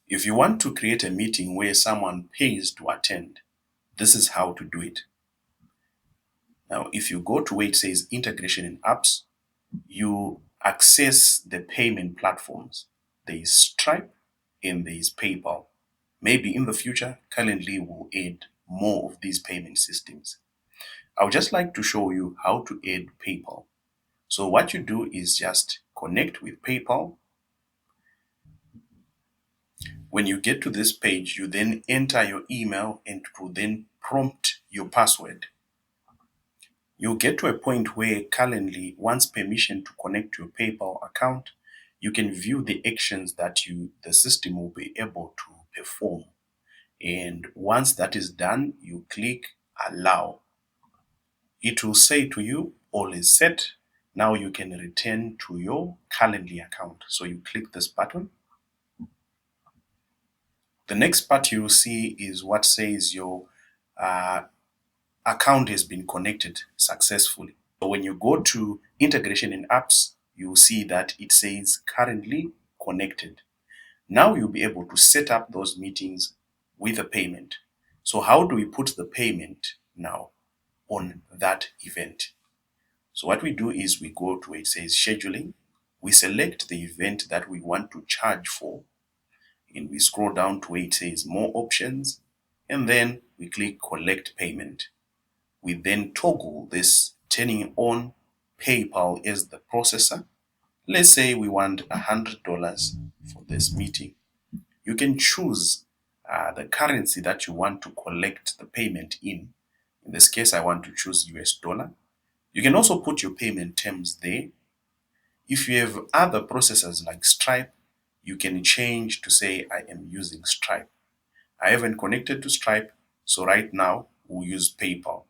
If you want to create a meeting where someone pays to attend, this is how to do it. Now, if you go to where it says integration in apps, you access the payment platforms. There is Stripe and there is PayPal. Maybe in the future, Calendly will add more of these payment systems. I would just like to show you how to add PayPal. So what you do is just connect with PayPal. When you get to this page, you then enter your email and it will then prompt your password. You'll get to a point where Calendly wants permission to connect to your PayPal account. You can view the actions that the system will be able to perform. And once that is done, you click allow. It will say to you, all is set. Now you can return to your Calendly account. So you click this button. The next part you will see is what says your account has been connected successfully. So when you go to integration in apps, you will see that it says currently connected. Now you'll be able to set up those meetings with a payment. So how do we put the payment now on that event? So what we do is we go to where it says scheduling. We select the event that we want to charge for, and we scroll down to where it says more options, and then we click collect payment. We then toggle this, turning on PayPal as the processor. Let's say we want $100 for this meeting. You can choose the currency that you want to collect the payment in. In this case, I want to choose US dollar. You can also put your payment terms there. If you have other processors like Stripe, you can change to say, I am using Stripe. I haven't connected to Stripe, so right now we'll use PayPal.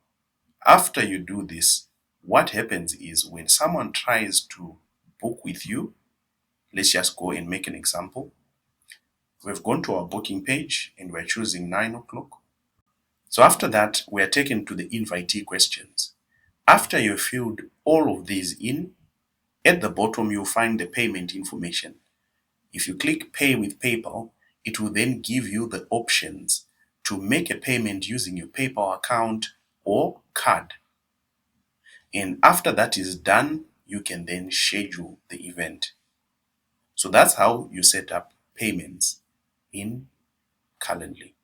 After you do this, what happens is when someone tries to book with you, let's just go and make an example. We've gone to our booking page and we're choosing 9 o'clock. So after that, we are taken to the invitee questions. After you've filled all of these in, at the bottom, you'll find the payment information. If you click pay with PayPal, it will then give you the options to make a payment using your PayPal account or card. And after that is done, you can then schedule the event. So that's how you set up payments in Calendly.